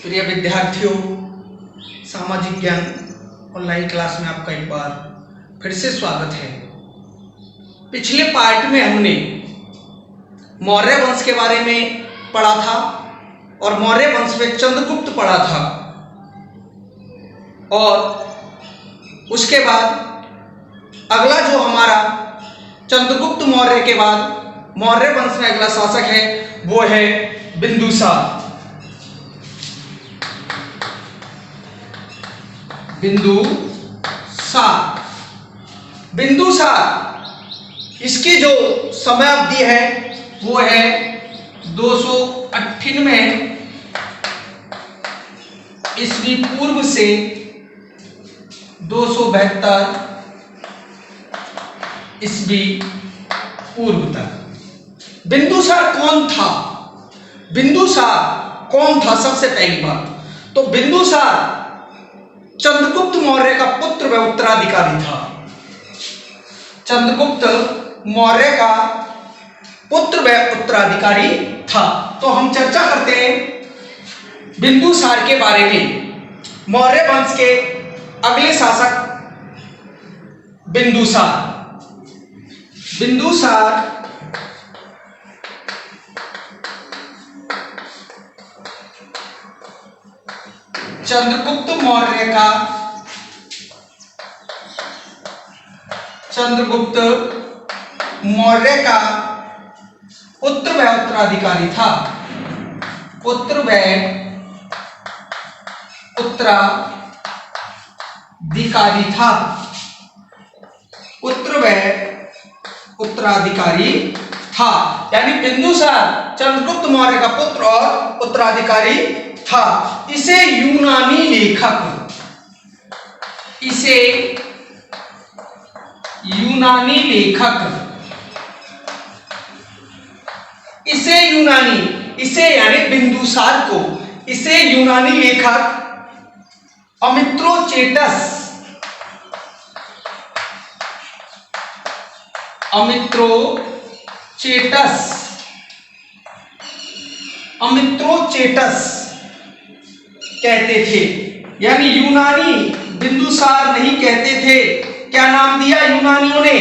प्रिय विद्यार्थियों, सामाजिक ज्ञान ऑनलाइन क्लास में आपका एक बार फिर से स्वागत है। पिछले पार्ट में हमने मौर्य वंश के बारे में पढ़ा था और मौर्य वंश में चंद्रगुप्त पढ़ा था और उसके बाद अगला जो हमारा चंद्रगुप्त मौर्य के बाद मौर्य वंश में अगला शासक है वो है बिंदुसार। बिंदुसार इसकी जो समयावधि है वो है 298 ईस्वी पूर्व से 272 ईस्वी पूर्व तक। बिंदुसार कौन था? बिंदुसार कौन था? सबसे पहली बात तो बिंदुसार चंद्रगुप्त मौर्य का पुत्र व उत्तराधिकारी था। चंद्रगुप्त मौर्य का पुत्र व उत्तराधिकारी था। तो हम चर्चा करते हैं बिंदुसार के बारे में। मौर्य वंश के अगले शासक बिंदुसार। बिंदुसार चंद्रगुप्त मौर्य का पुत्र व उत्तराधिकारी था। पुत्र व उत्तराधिकारी था। पुत्र व उत्तराधिकारी था, यानी बिंदुसार चंद्रगुप्त मौर्य का पुत्र और उत्तराधिकारी था। इसे यूनानी लेखक इसे यानी बिंदुसार को इसे यूनानी लेखक अमित्रोचेटस कहते थे। यानी यूनानी बिंदुसार नहीं कहते थे। क्या नाम दिया यूनानियों ने?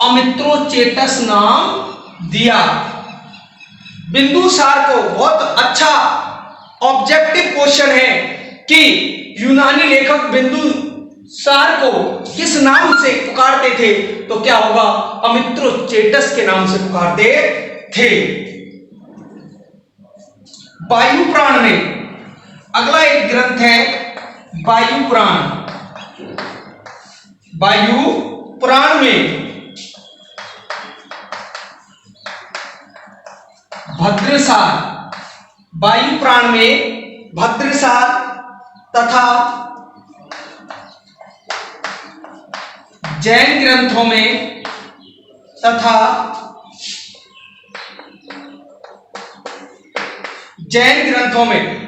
अमित्रोचेटस नाम दिया। बिंदुसार को बहुत अच्छा ऑब्जेक्टिव क्वेश्चन है कि यूनानी लेखक बिंदुसार को किस नाम से पुकारते थे? तो क्या होगा? अमित्रोचेटस के नाम से पुकारते थे। वायुपुराण में अगला एक ग्रंथ है वायुपुराण। वायुपुराण में भद्रसार, वायुपुराण में भद्रसार तथा जैन ग्रंथों में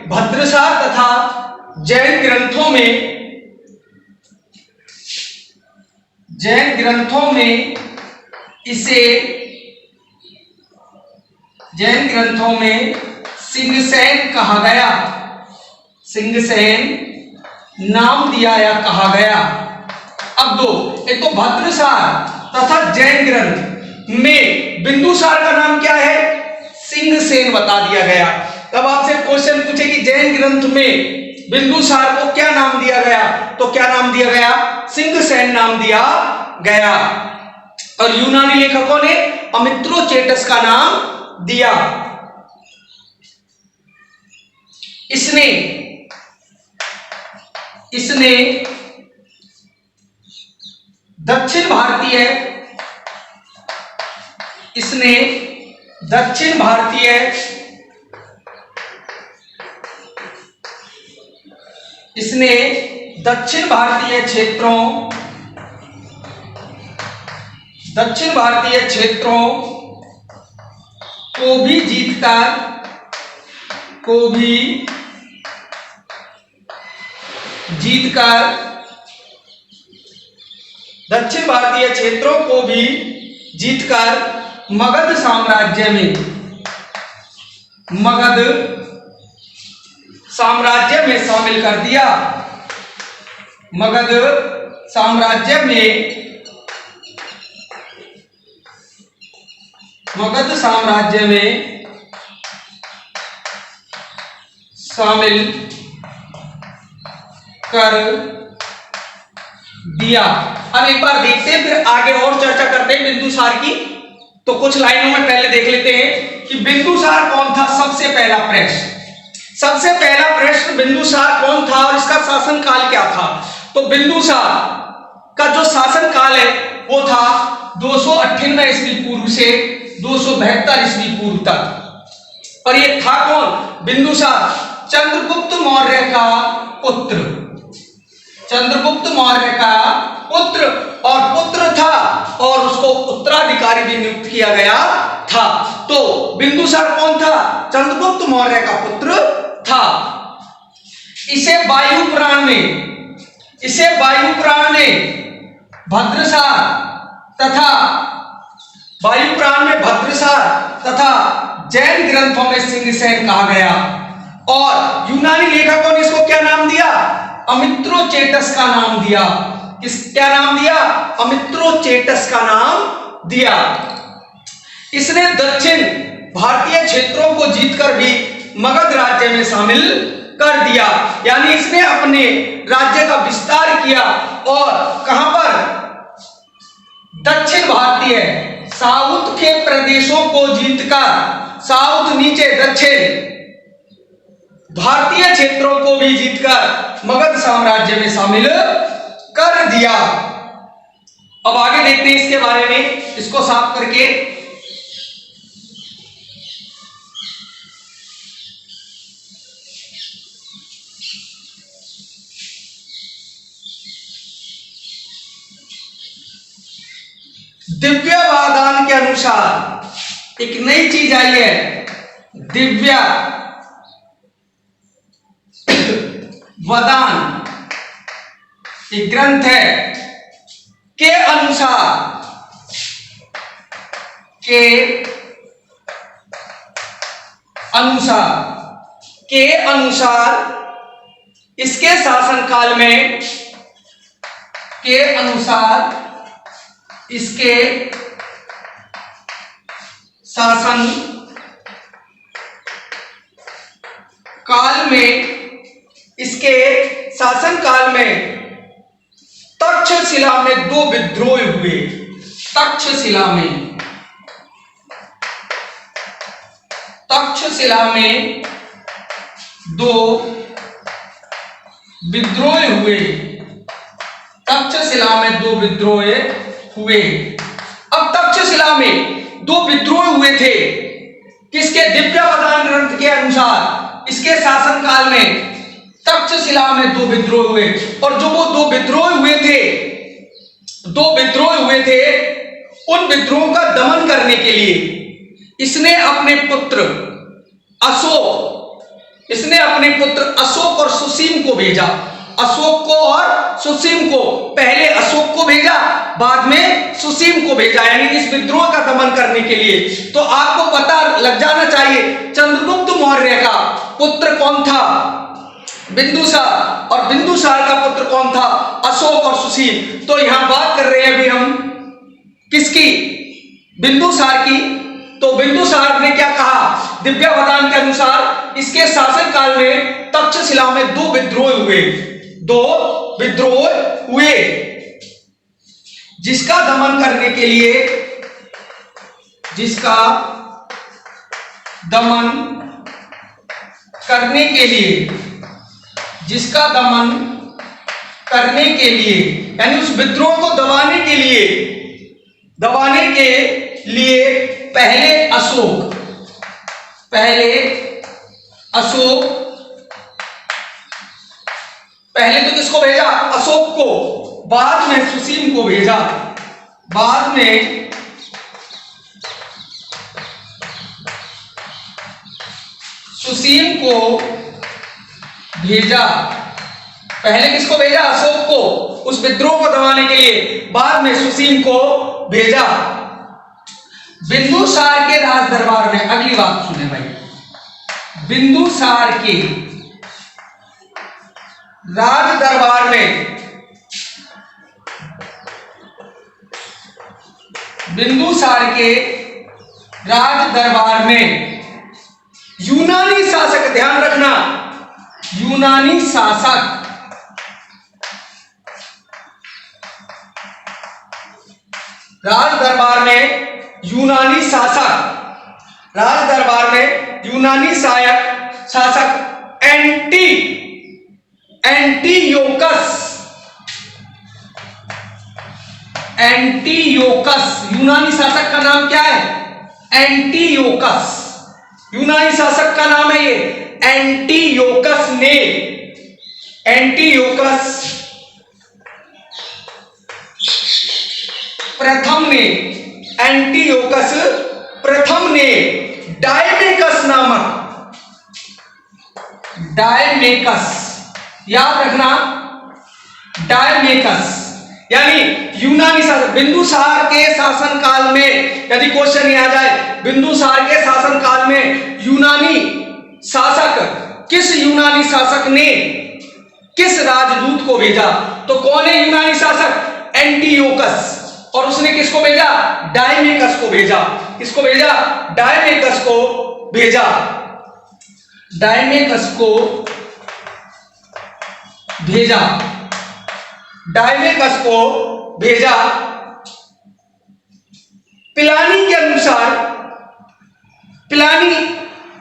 भद्रसार तथा जैन ग्रंथों में सिंहसेन कहा गया। सिंहसेन नाम दिया या कहा गया। अब एक तो भद्रसार तथा जैन ग्रंथ में बिंदुसार का नाम क्या है? सिंहसेन बता दिया गया। तब आपसे क्वेश्चन पूछे कि जैन ग्रंथ में बिंदुसार को क्या नाम दिया गया? तो क्या नाम दिया गया? सिंहसेन नाम दिया गया। और यूनानी लेखकों ने अमित्रोचेटस का नाम दिया। इसने दक्षिण भारतीय क्षेत्रों को भी जीतकर मगध साम्राज्य में साम्राज्य में शामिल कर दिया। मगध साम्राज्य में शामिल कर दिया। अब एक बार देखते हैं, फिर आगे और चर्चा करते हैं बिंदुसार की। तो कुछ लाइनों में पहले देख लेते हैं कि बिंदुसार कौन था। सबसे पहला प्रश्न बिंदुसार कौन था और इसका शासन काल क्या था। तो बिंदुसार का जो शासन काल है वो था 298 ईस्वी पूर्व से 272 ईस्वी पूर्व तक। और ये था कौन? बिंदुसार चंद्रगुप्त मौर्य का पुत्र, और पुत्र था और उसको उत्तराधिकारी भी नियुक्त किया गया था। तो बिंदुसार कौन था? चंद्रगुप्त मौर्य का पुत्र था। इसे वायु पुराण में भद्रसार तथा जैन ग्रंथों में सिंहसेन कहा गया। और यूनानी लेखकों ने इसको क्या नाम दिया? अमित्रोचेटस का नाम दिया। क्या नाम दिया? अमित्रोचेटस का नाम दिया। इसने दक्षिण भारतीय क्षेत्रों को जीतकर भी मगध राज्य में शामिल कर दिया। यानी इसने अपने राज्य का विस्तार किया और कहां पर? दक्षिण भारतीय साउथ के प्रदेशों को जीतकर, साउथ नीचे दक्षिण भारतीय क्षेत्रों को भी जीतकर मगध साम्राज्य में शामिल कर दिया। अब आगे देखते हैं इसके बारे में, इसको साफ करके। दिव्य वादान के अनुसार एक नई चीज आई है, दिव्य वदान एक ग्रंथ है के अनुसार इसके शासन काल में, इसके शासन काल में तक्षशिला में दो विद्रोह हुए। तक्षशिला में दो विद्रोह हुए। अब तक्षशिला में दो विद्रोह हुए थे किसके? दिव्यवदान ग्रंथ के अनुसार इसके शासन काल में तक्षशिला में दो विद्रोह हुए। और जो वो दो विद्रोह हुए थे उन विद्रोहों का दमन करने के लिए इसने अपने पुत्र अशोक और सुसीम को भेजा। पहले अशोक को भेजा, बाद में सुसीम को भेजा, यानी इस विद्रोह का दमन करने के लिए। तो आपको पता लग जाना चाहिए चंद्रगुप्त मौर्य का पुत्र कौन था? बिंदुसार। और बिंदुसार का पुत्र कौन था? अशोक और सुसीम। तो यहां बात कर रहे हैं अभी हम किसकी? बिंदुसार की। तो बिंदुसार ने क्या कहा? दिव्यवदान के अनुसार इसके शासन काल में तक्षशिला में दो विद्रोह हुए जिसका दमन करने के लिए यानी उस विद्रोह को दबाने के लिए पहले तो किसको भेजा? अशोक को। बाद में सुसीम को भेजा। पहले किसको भेजा? अशोक को, उस विद्रोह को दबाने के लिए। बाद में सुसीम को भेजा। बिंदुसार के राज दरबार में, अगली बात सुने भाई, बिंदुसार के राज दरबार में बिंदुसार के राज दरबार में यूनानी शासक, ध्यान रखना, यूनानी शासक राज दरबार में यूनानी शासक, राज दरबार में यूनानी शासक एंटीयोकस, यूनानी शासक का नाम क्या है? एंटीयोकस, यूनानी शासक का नाम है ये एंटीयोकस ने, एंटीयोकस प्रथम ने, एंटीयोकस प्रथम ने डायमेकस नामक, डायमेकस, याद रखना, डायमेकस यानी यूनानी शासक। बिंदुसार के शासनकाल में यदि क्वेश्चन ये आ जाए, बिंदुसार के शासनकाल में यूनानी शासक, किस यूनानी शासक ने किस राजदूत को भेजा? तो कौन है यूनानी शासक? एंटीयोकस। और उसने किसको भेजा? डायमेकस को भेजा। किसको भेजा? डायमेकस को भेजा, डायमेकस को भेजा, डायमेकस को भेजा। प्लानी के अनुसार, प्लानी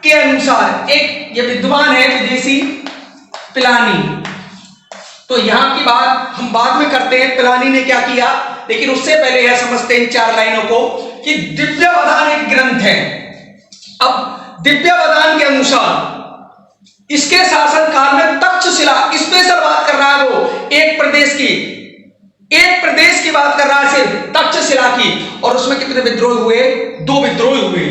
के अनुसार, एक ये विद्वान है विदेशी प्लानी, तो यहां की बात हम बाद में करते हैं प्लानी ने क्या किया, लेकिन उससे पहले यह समझते हैं इन 4 लाइनों को कि दिव्यावधान एक ग्रंथ है। अब दिव्यावधान के अनुसार इसके शासनकाल में तक्षशिला, स्पेशल बात कर रहा है वो एक प्रदेश की बात कर रहा है सिर्फ, तक्षशिला की। और उसमें कितने विद्रोह हुए? 2 विद्रोह हुए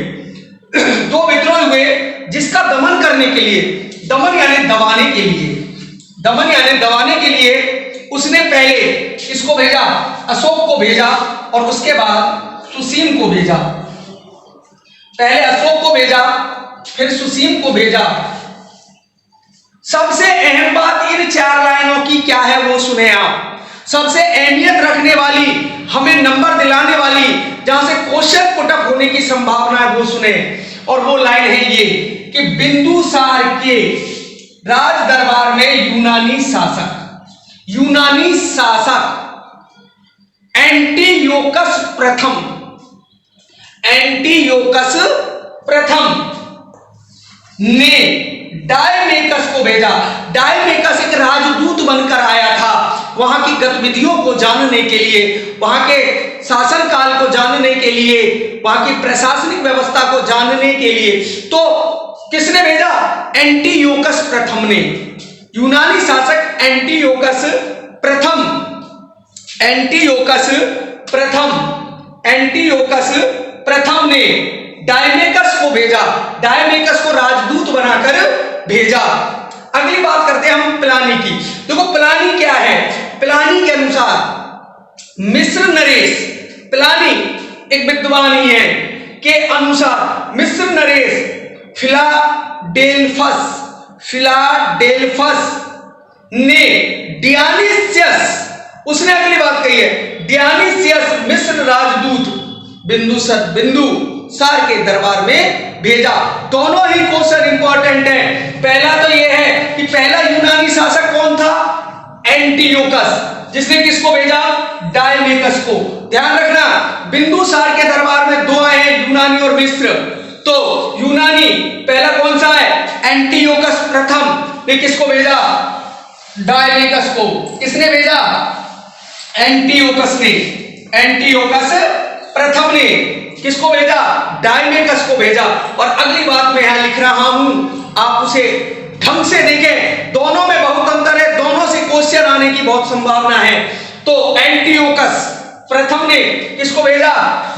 2 विद्रोह हुए, जिसका दमन करने के लिए, दमन यानी दबाने के लिए, दमन यानी दबाने के लिए उसने पहले इसको भेजा, अशोक को भेजा, और उसके बाद सुसीम को भेजा। पहले अशोक को भेजा, फिर सुसीम को भेजा। सबसे अहम बात इन 4 लाइनों की क्या है वो सुने आप। सबसे अहमियत रखने वाली, हमें नंबर दिलाने वाली, जहां से क्वेश्चन पुटअप होने की संभावना है वो सुने। और वो लाइन है ये कि बिंदुसार के राज दरबार में यूनानी शासक एंटीयोकस प्रथम ने डायमेकस को भेजा। डायमेकस एक राजदूत बनकर आया था, वहां की गतिविधियों को जानने के लिए, वहां के शासनकाल को जानने के लिए, वहां की प्रशासनिक व्यवस्था को जानने के लिए। तो किसने भेजा? एंटीयोकस प्रथम ने, यूनानी शासक एंटीयोकस प्रथम, एंटीयोकस प्रथम ने डायमेकस को भेजा, डायमेकस को राजदूत बनाकर भेजा। अगली बात करते हैं हम प्लानी की। देखो प्लानी क्या है? प्लानी के अनुसार मिस्र नरेश, प्लानी एक विद्वान ही है, के अनुसार मिस्र नरेश फिलाडेल्फस ने डियानिसियस, उसने अगली बात कही है, डियानिसियस मिस्र राजदूत बिंदुसार के दरबार में भेजा। दोनों ही क्वेश्चन इंपॉर्टेंट है। पहला तो यह है कि पहला यूनानी शासक कौन था? एंटीयोकस, जिसने किसको भेजा? डायमेकस को। ध्यान रखना, बिंदुसार के दरबार में 2 आए हैं, यूनानी और मिस्र। तो यूनानी पहला कौन सा है? एंटीयोकस प्रथम ने किसको भेजा? डायमेकस को। किसने भेजा? एंटीयोकस ने। एंटीयोकस प्रथम ने किसको भेजा? डायमेकस को भेजा। और अगली बात मैं यहां लिख रहा हूं, आप उसे ढंग से देखें, दोनों में बहुत अंतर है, दोनों से क्वेश्चन आने की बहुत संभावना है। तो एंटीयोकस प्रथम ने किसको भेजा?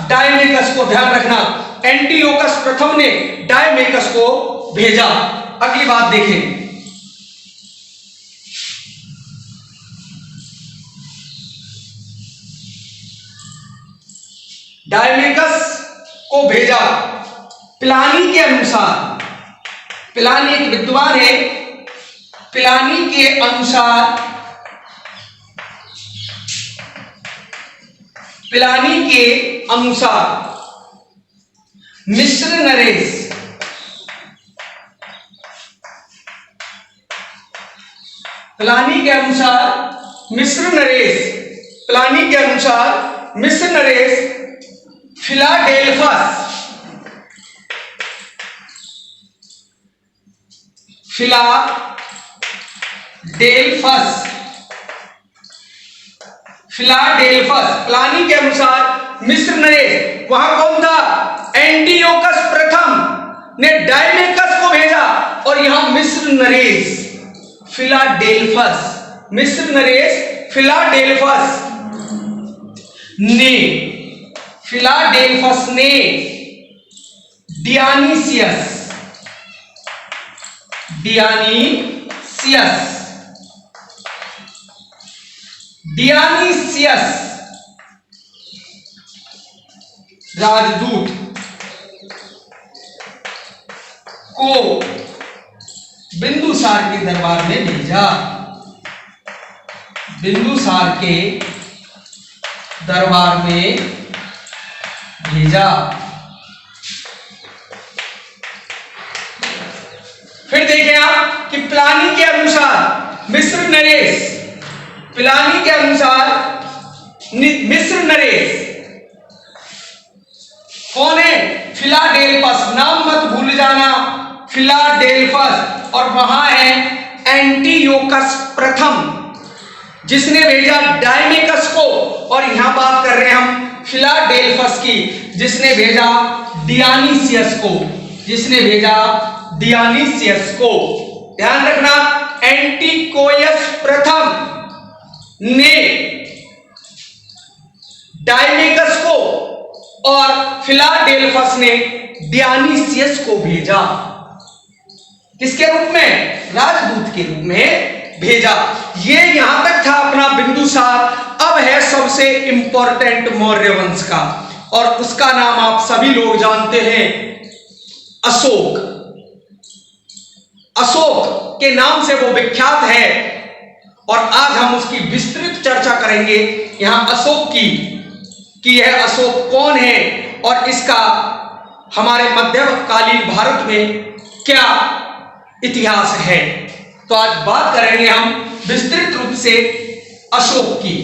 डायमेकस को। ध्यान रखना, एंटीयोकस प्रथम ने डायमेकस को भेजा। अगली बात देखें, डायमेकस को भेजा प्लानी के अनुसार। प्लानी एक विद्वान है, पिलानी के अनुसार, पिलानी के अनुसार मिस्र नरेश, पिलानी के अनुसार मिस्र नरेश, पिलानी के अनुसार मिस्र नरेश फिलाडेल्फस, फिलाडेल्फस, फिलाडेल्फस, प्लानी के अनुसार मिस्र नरेश, वहां कौन था? एंटियोकस प्रथम ने डायमेकस को भेजा और यहां मिस्र नरेश फिलाडेल्फस, मिस्र नरेश फिलाडेल्फस ने, फिलाडेल्फस ने डियानीसियस, डियानीसियस, डियानीसियस राजदूत को बिंदुसार के दरबार में भेजा, बिंदुसार के दरबार में भेजा। फिर देखें आप कि प्लानी के अनुसार मिस्र नरेश, पिलानी के अनुसार मिस्र नरेश कौन है? फिलाडेल्फस, नाम मत भूल जाना, फिलाडेल्फस। और वहां है एंटियोकस प्रथम जिसने भेजा डायमेकस को, और यहां बात कर रहे हैं हम फिलाडेल्फस की जिसने भेजा डियानीसियस को, जिसने भेजा डियानीसियस को। ध्यान रखना, एंटिकोयस प्रथम ने डायमेकस को और फिलाडेल्फस ने डियानीसियस को भेजा। किसके रूप में? राजदूत के रूप में भेजा। ये यहां तक था अपना बिंदुसार। अब है सबसे इंपॉर्टेंट मौर्य वंश का, और उसका नाम आप सभी लोग जानते हैं, अशोक। अशोक के नाम से वो विख्यात है और आज हम उसकी विस्तृत चर्चा करेंगे यहां अशोक की, कि यह अशोक कौन है और इसका हमारे मध्यकालीन भारत में क्या इतिहास है। तो आज बात करेंगे हम विस्तृत रूप से अशोक की,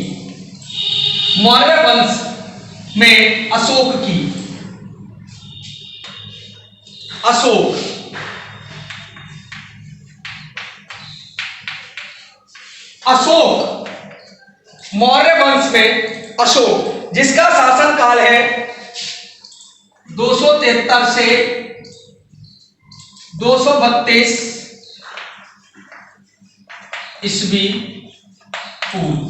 मौर्य वंश में अशोक की। अशोक, अशोक मौर्य वंश में अशोक, जिसका शासन काल है 273 से 232 ईस्वी पूर्व।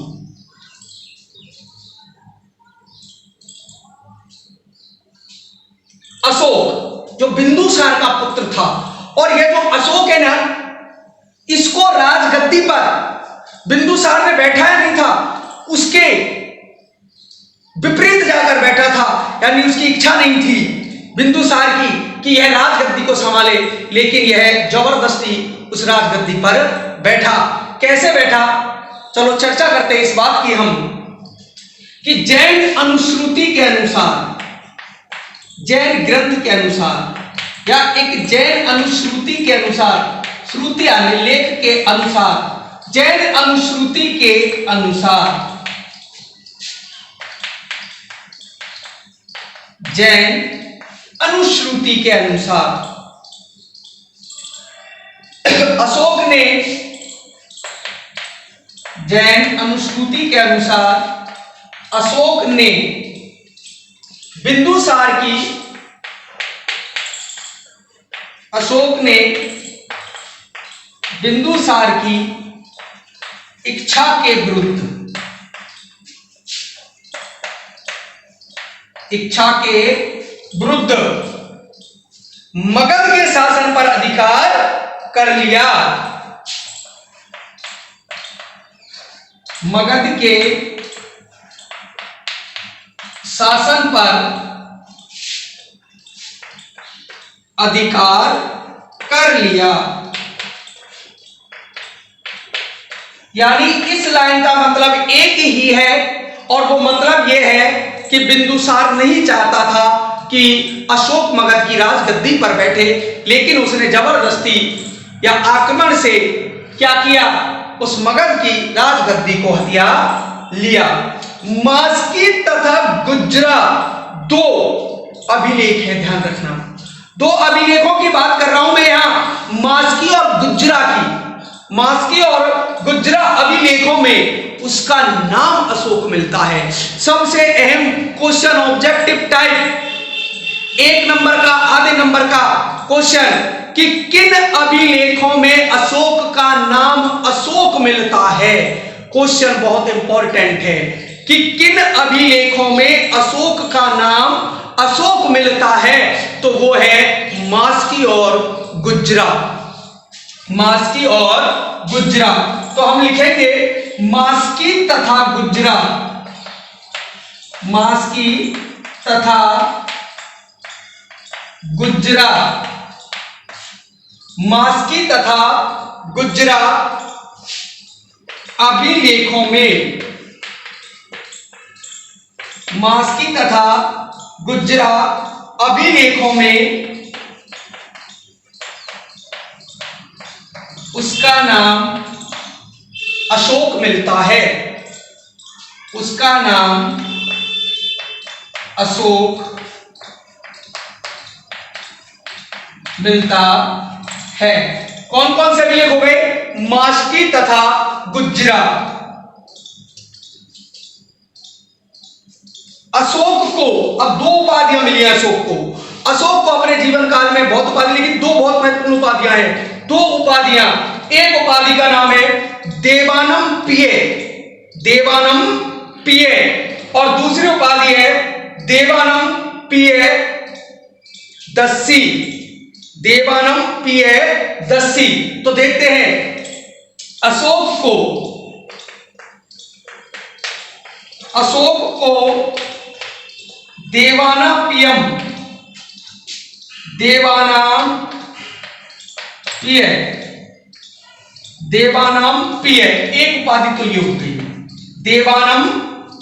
अशोक जो बिंदुसार का पुत्र था, और यह जो अशोक है ना, इसको राजगद्दी पर बिंदुसार ने बैठाया नहीं था, उसके विपरीत जाकर बैठा था। यानी उसकी इच्छा नहीं थी बिंदुसार की कि यह राजगद्दी को संभाले, लेकिन यह जबरदस्ती उस राजगद्दी पर बैठा। कैसे बैठा? चलो चर्चा करते हैं इस बात की हम, कि जैन अनुश्रुति के अनुसार, जैन ग्रंथ के अनुसार, या एक जैन अनुश्रुति के अनुसार, श्रुति यानी लेख के अनुसार, जैन अनुश्रुति के अनुसार, जैन अनुश्रुति के अनुसार अशोक ने, जैन अनुश्रुति के अनुसार अशोक ने बिंदुसार की, अशोक ने बिंदुसार की इच्छा के विरुद्ध, इच्छा के विरुद्ध मगध के शासन पर अधिकार कर लिया। मगध के शासन पर अधिकार कर लिया। यानी इस लाइन का मतलब एक ही है, और वो मतलब ये है कि बिंदुसार नहीं चाहता था कि अशोक मगध की राजगद्दी पर बैठे, लेकिन उसने जबरदस्ती या आक्रमण से क्या किया, उस मगध की राजगद्दी को हथिया लिया। मास्की तथा गुज्जरा दो अभिलेख है, ध्यान रखना। दो अभिलेखों की बात कर रहा हूं मैं यहां, मास्की और गुज्जरा की। मास्की और गुज्जरा अभिलेखों में उसका नाम अशोक मिलता है। सबसे अहम क्वेश्चन ऑब्जेक्टिव टाइप 1 नंबर का, आधे नंबर का क्वेश्चन कि किन अभिलेखों में अशोक का नाम अशोक मिलता है। क्वेश्चन बहुत इंपॉर्टेंट है कि किन अभिलेखों में अशोक का नाम अशोक मिलता है, तो वो है मास्की और गुज्जरा। मास्की और गुज्जरा, तो हम लिखेंगे मास्की तथा गुज्जरा। मास्की तथा गुज्जरा, मास्की तथा गुज्जरा अभिलेखों में, मास्की तथा गुज्जरा अभिलेखों में उसका नाम अशोक मिलता है। उसका नाम अशोक मिलता है। कौन कौन से अभिलेख हो गए? मास्की तथा गुज्जरा। अशोक को अब दो उपाधियां मिली हैं। अशोक को अपने जीवन काल में बहुत उपाधि, लेकिन दो बहुत महत्वपूर्ण उपाधियां हैं। दो उपाधियां, एक उपाधि का नाम है देवानम पिये, देवानम पिये, और दूसरी उपाधि है देवानम पिये दस्सी, देवानम पिये दस्सी। तो देखते हैं अशोक को देवानापियम, देवानाम पिय, देवानाम पिय, एक उपाधि तो ये हो गई, देवानम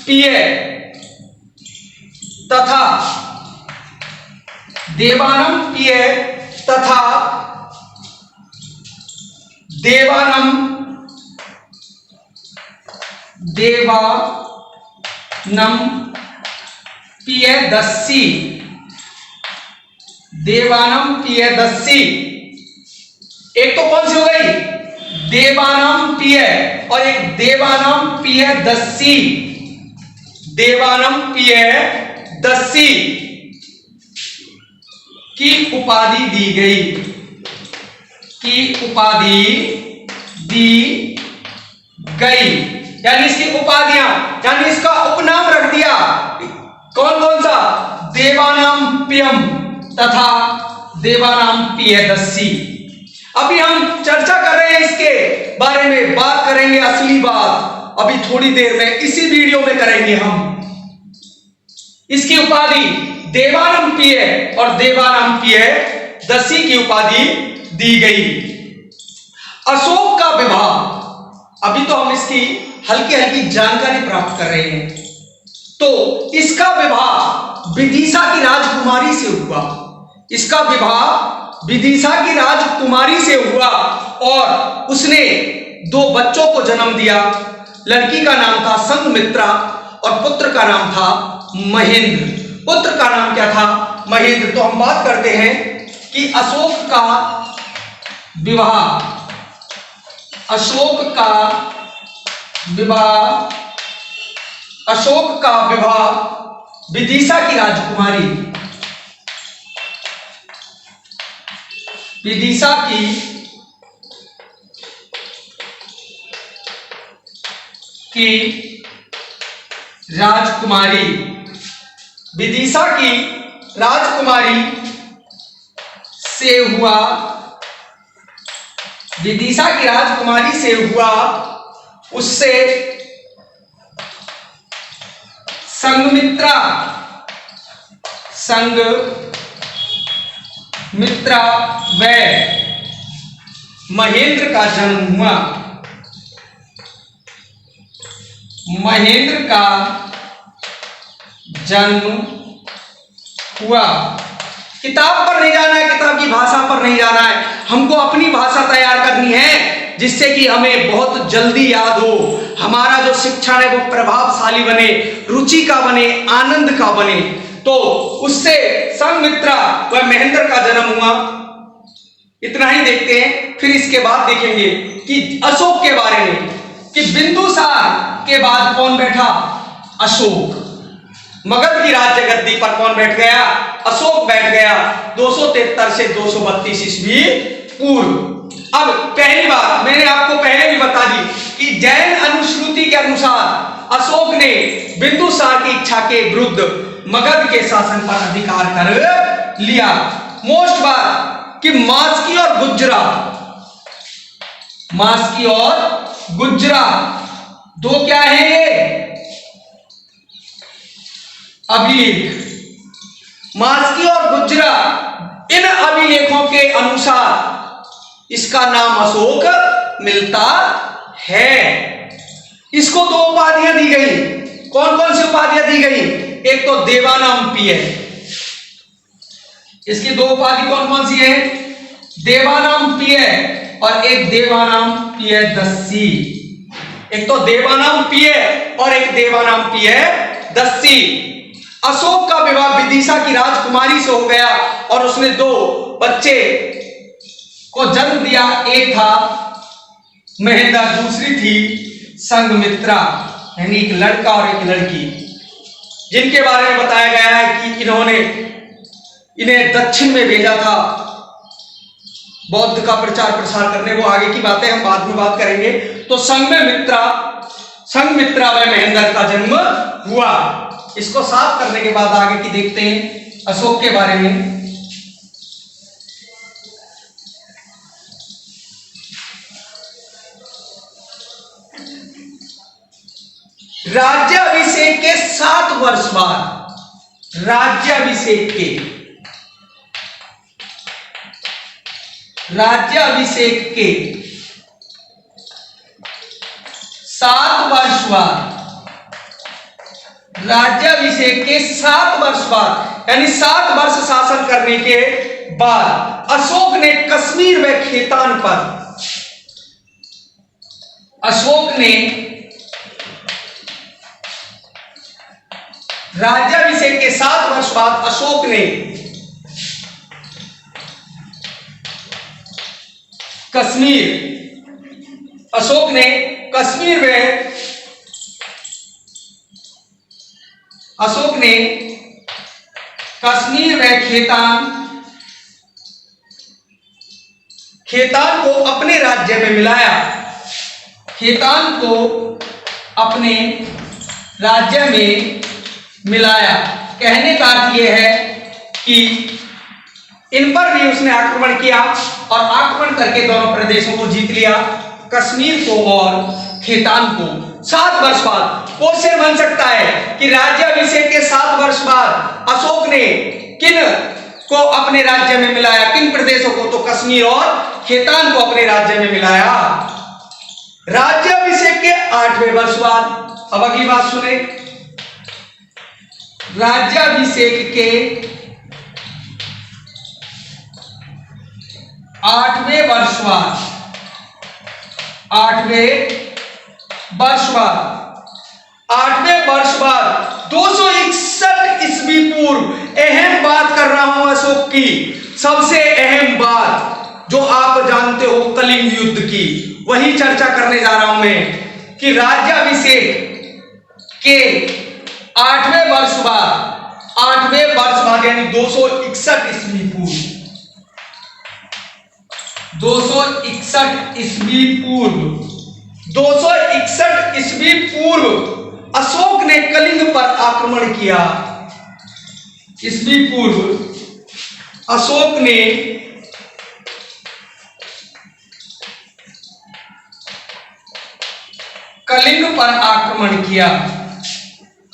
पिय तथा देवानम पिय तथा देवानम पियदस्सी, देवानम पियदस्सी। एक तो कौन सी हो गई? देवानम पिय, और एक देवानम पियदस्सी, देवानम पियदस्सी की उपाधि दी गई, की उपाधि दी गई, यानी इसकी उपाधियां, यानी इसका उपनाम रख दिया। कौन कौन सा? देवानाम पियम तथा देवानाम पियदस्सी। अभी हम चर्चा कर रहे हैं इसके बारे में, बात करेंगे असली बात अभी थोड़ी देर में, इसी वीडियो में करेंगे हम। इसकी उपाधि देवानम पिय और देवानम पियदस्सी की उपाधि दी गई। अशोक का विवाह, अभी तो हम इसकी हल्की हल्की जानकारी प्राप्त कर रहे हैं। तो इसका विवाह विदिशा की राजकुमारी से हुआ, इसका विवाह विदिशा की राजकुमारी से हुआ, और उसने 2 बच्चों को जन्म दिया। लड़की का नाम था संघमित्रा और पुत्र का नाम था महेंद्र। पुत्र का नाम क्या था? महेंद्र। तो हम बात करते हैं कि अशोक का विवाह, अशोक का विवाह, अशोक का विवाह विदिशा की राजकुमारी, विदिशा की राजकुमारी, विदिशा की राजकुमारी से हुआ, विदिशा की राजकुमारी से हुआ। उससे संघमित्रा, संघमित्रा व महेंद्र का जन्म हुआ। महेंद्र का जन्म हुआ। किताब पर नहीं जाना है, किताब की भाषा पर नहीं जाना है, हमको अपनी भाषा तैयार करनी है जिससे कि हमें बहुत जल्दी याद हो, हमारा जो शिक्षण है वो प्रभावशाली बने, रुचि का बने, आनंद का बने। तो उससे संघमित्रा व महेंद्र का जन्म हुआ। इतना ही देखते हैं, फिर इसके बाद देखेंगे कि अशोक के बारे में, कि बिंदुसार के बाद कौन बैठा? अशोक। मगध की राज्य गद्दी पर कौन बैठ गया? अशोक बैठ गया 273 से 232 ईस्वी पूर्व। अब पहली बात मैंने आपको पहले भी बता दी कि जैन अनुश्रुति के अनुसार अशोक ने बिंदुसार की इच्छा के विरुद्ध मगध के शासन पर अधिकार कर लिया। मोस्ट बात कि मास्की और गुज्रा दो क्या है ये? अभिलेख। मास्की और गुज्रा, इन अभिलेखों के अनुसार इसका नाम अशोक मिलता है। इसको दो उपाधियां दी गई। कौन कौन सी उपाधियां दी गई? एक तो देवानाम है, इसकी दो उपाधि कौन कौन सी है? देवानाम है और एक देवानाम है दस्सी। एक तो देवानाम है और एक देवानाम है दस्सी। अशोक का विवाह विदिशा की राजकुमारी से हो गया और उसने दो बच्चे को जन्म दिया। एक था महेंद्र, दूसरी थी संघमित्रा, यानी एक लड़का और एक लड़की, जिनके बारे में बताया गया है कि इन्होंने इन्हें दक्षिण में भेजा था बौद्ध का प्रचार प्रसार करने। वो आगे की बातें हम बाद में बात करेंगे। तो संघमित्रा व महेंद्र का जन्म हुआ। इसको साफ करने के बाद आगे की देखते हैं अशोक के बारे में। राज्याभिषेक के 7 वर्ष बाद, राज्याभिषेक के 7 वर्ष बाद, राज्याभिषेक के 7 वर्ष बाद, यानी 7 वर्ष शासन करने के बाद अशोक ने कश्मीर व खेतान पर, राज्याभिषेक के 7 वर्ष बाद अशोक ने कश्मीर व खेतान को अपने राज्य में मिलाया। खेतान को अपने राज्य में मिलाया। कहने का अर्थ यह है कि इन पर भी उसने आक्रमण किया और आक्रमण करके दोनों प्रदेशों को जीत लिया, कश्मीर को और खेतान को। 7 वर्ष बाद क्वेश्चन बन सकता है कि राज्याभिषेक के 7 वर्ष बाद अशोक ने किन को अपने राज्य में मिलाया, किन प्रदेशों को? तो कश्मीर और खेतान को अपने राज्य में मिलाया राज्याभिषेक के 8वें वर्ष बाद। अब अगली बात सुने, राज्याभिषेक के 8वें वर्ष बाद, 261 ईस्वी पूर्व, अहम बात कर रहा हूं अशोक की, सबसे अहम बात जो आप जानते हो कलिंग युद्ध की, वही चर्चा करने जा रहा हूं मैं कि राज्याभिषेक के 8वें वर्ष बाद यानी 261 ईस्वी पूर्व, 261 ईस्वी पूर्व अशोक ने कलिंग पर आक्रमण किया। ईस्वी पूर्व अशोक ने कलिंग पर आक्रमण किया।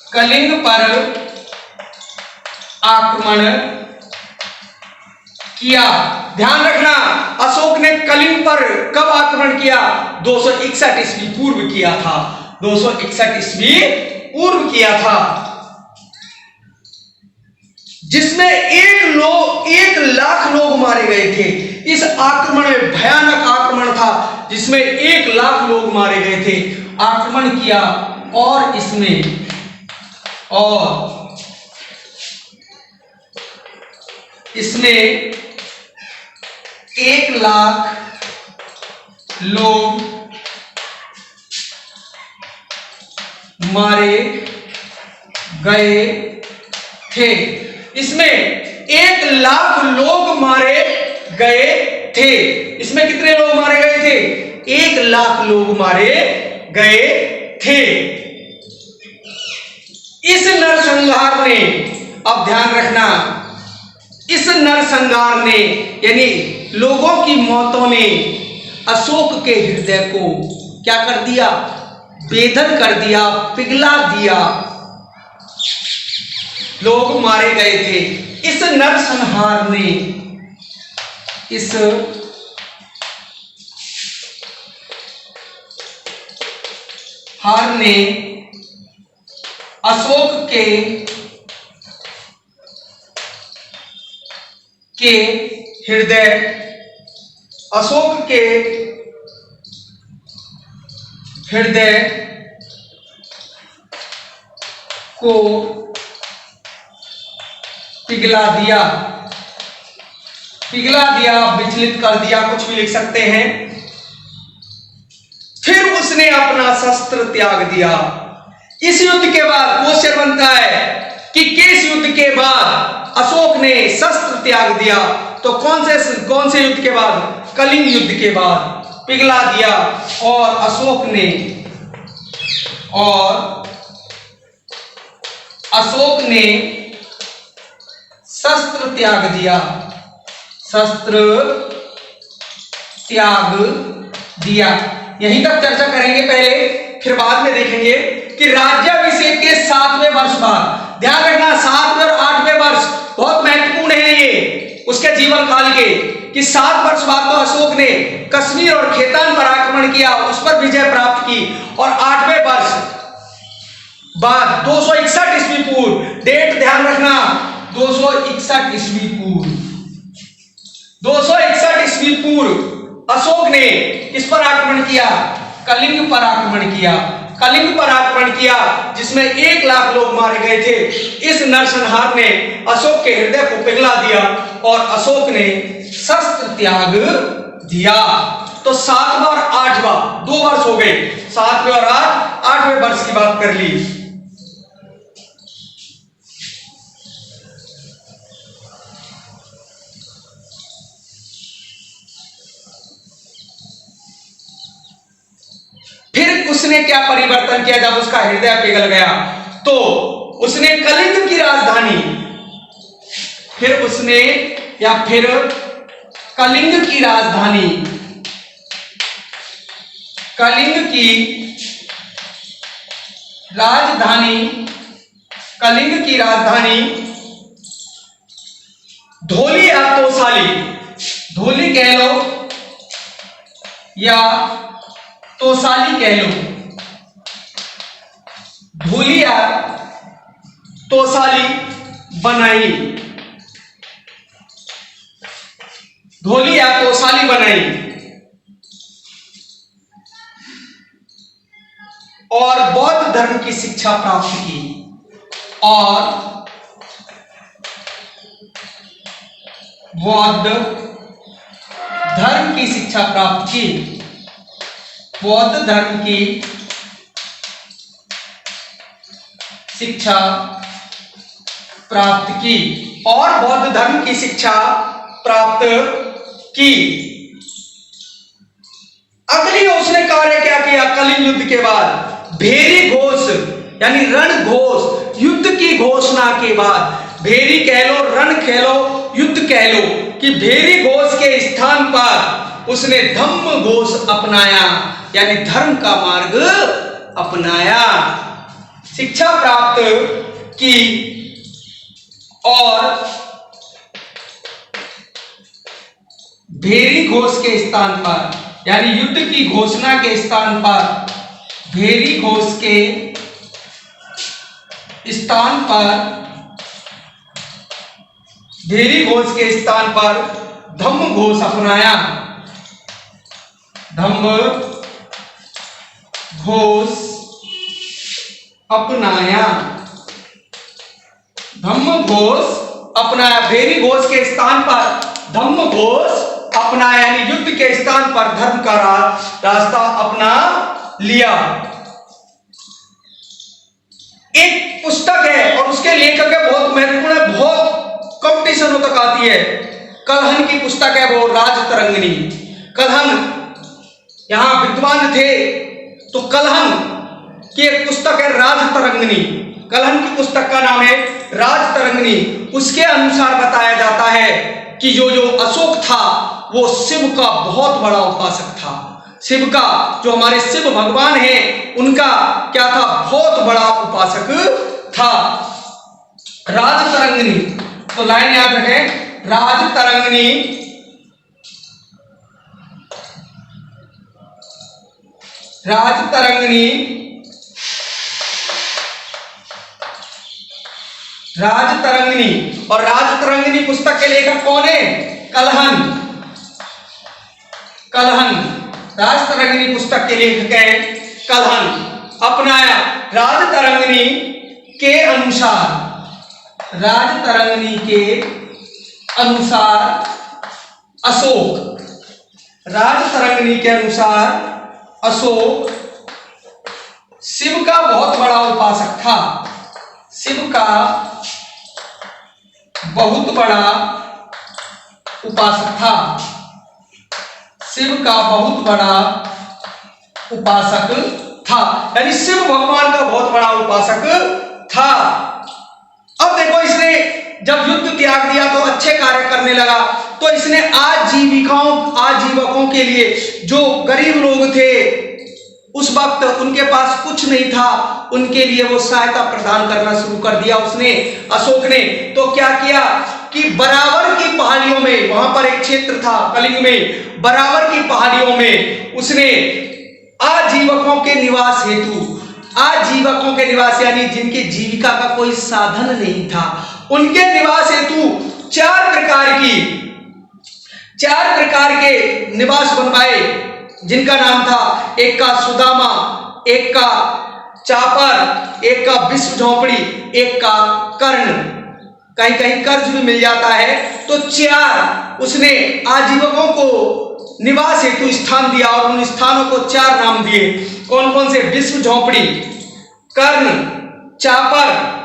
कलिंग पर आक्रमण किया। ध्यान रखना, अशोक ने कलिंग पर कब आक्रमण किया? 261 ईस्वी पूर्व किया था। 261 ईस्वी पूर्व किया था, जिसमें 1,00,000 लोग मारे गए थे। इस आक्रमण में भयानक आक्रमण था जिसमें 1,00,000 लोग मारे गए थे। आक्रमण किया और इसमें 1,00,000 लोग मारे गए थे। इसमें 1,00,000 लोग मारे गए थे। इसमें कितने लोग मारे गए थे? 1,00,000 लोग मारे गए थे। इस नरसंहार ने, अब ध्यान रखना, इस नरसंहार ने यानी लोगों की मौतों ने अशोक के हृदय को क्या कर दिया? वेदन कर दिया, पिघला दिया। लोग मारे गए थे। इस नरसंहार ने, इस हार ने अशोक के हृदय, अशोक के हृदय को पिघला दिया, विचलित कर दिया, कुछ भी लिख सकते हैं। फिर उसने अपना शस्त्र त्याग दिया। इस युद्ध के बाद क्वेश्चन बनता है कि किस युद्ध के बाद अशोक ने शस्त्र त्याग दिया? तो कौन से युद्ध के बाद? कलिंग युद्ध के बाद पिघला दिया। और अशोक ने शस्त्र त्याग दिया, यहीं तक चर्चा करेंगे पहले, फिर बाद में देखेंगे कि राज्याभिषेक के 7वें वर्ष बाद, ध्यान रखना 7वें और 8वें वर्ष बहुत महत्वपूर्ण है ये उसके जीवन काल के, कि 7 वर्ष बाद तो अशोक ने कश्मीर और खेतान पर आक्रमण किया, उस पर विजय प्राप्त की, और 8वें वर्ष बाद 261 ईस्वी पूर्व, डेट ध्यान रखना, 261 ईस्वी पूर्व, 261 ईस्वी पूर्व अशोक ने किस पर आक्रमण किया? कलिंग पर आक्रमण किया। कलिंग पर आक्रमण किया जिसमें 1,00,000 लोग मारे गए थे। इस नरसंहार ने अशोक के हृदय को पिघला दिया और अशोक ने शस्त्र त्याग दिया। तो 7वां और 8वां 2 वर्ष हो गए, 7वें और 8वें वर्ष की बात कर ली। फिर उसने क्या परिवर्तन किया जब उसका हृदय पिघल गया? तो उसने कलिंग की राजधानी, फिर कलिंग की राजधानी, धोली या तोसाली, धोली कह लो या तोसाली कह लो, धोली या तोसाली बनाई, धोली या तोसाली बनाई, और बौद्ध धर्म की शिक्षा प्राप्त की, और बौद्ध धर्म की शिक्षा प्राप्त की, बौद्ध धर्म की शिक्षा प्राप्त की, और बौद्ध धर्म की शिक्षा प्राप्त की। अगली उसने कार्य क्या किया? कलिंग युद्ध के बाद भेरी घोष यानी रण घोष, युद्ध की घोषणा के बाद, भेरी कह लो, रण कह लो, युद्ध कह लो, कि भेरी घोष के स्थान पर उसने धम्म घोष अपनाया, यानी धर्म का मार्ग अपनाया, शिक्षा प्राप्त की, और भेरी घोष के स्थान पर यानी युद्ध की घोषणा के स्थान पर भेरी घोष के स्थान पर भेरी घोष के स्थान पर धम्म घोष अपनाया। धम्म घोष अपनाया। धम्म घोष अपनाया। भेरी घोष के स्थान पर धम्म घोष अपनाया, यानी युद्ध के स्थान पर धर्म का रास्ता अपना लिया। एक पुस्तक है और उसके लेखक है, बहुत महत्वपूर्ण है, बहुत कंपटीशनों तक आती है। कलहन की पुस्तक है वो राजतरंगिणी। कलहन यहां विद्वान थे तो कलहन की एक पुस्तक है राजतरंगिणी। कलहन की पुस्तक का नाम है राजतरंगिणी। उसके अनुसार बताया जाता है कि जो अशोक था वो शिव का बहुत बड़ा उपासक था। शिव का, जो हमारे शिव भगवान हैं, उनका क्या था, बहुत बड़ा उपासक था। राजतरंगिणी, तो लाइन याद रखें, राजतरंगिणी राजतरंगिणी राजतरंगिणी। और राजतरंगिणी पुस्तक के लेखक कौन है? कलहन। कलहन राजतरंगिणी पुस्तक के लेखक है कलहन। अपनाया। राजतरंगिणी के अनुसार, राजतरंगिणी के अनुसार अशोक, राजतरंगिणी के अनुसार अशोक शिव का बहुत बड़ा उपासक था। शिव का बहुत बड़ा उपासक था। शिव का बहुत बड़ा उपासक था, यानी शिव भगवान का बहुत बड़ा उपासक था। अब देखो, इसने जब युद्ध त्याग दिया तो अच्छे कार्य करने लगा, तो इसने आजीविकों के लिए, जो गरीब लोग थे उस वक्त उनके पास कुछ नहीं था, उनके लिए वो सहायता प्रदान करना शुरू कर दिया उसने, अशोक ने। तो क्या किया कि बराबर की पहाड़ियों में, वहां पर एक क्षेत्र था कलिंग में, बराबर की पहाड़ियों में उसने आजीविकों के निवास हेतु, आजीविकों के निवास यानी जिनकी जीविका का कोई साधन नहीं था, उनके निवास हेतु चार प्रकार के निवास बनवाए, जिनका नाम था, एक का सुदामा, एक का चापर, एक का विश्व झोपड़ी, एक का कर्ण। कहीं कहीं कर्ज भी मिल जाता है। तो चार उसने आजीविकों को निवास हेतु स्थान दिया और उन स्थानों को चार नाम दिए। कौन कौन से? विश्व झोपड़ी, कर्ण, चापर,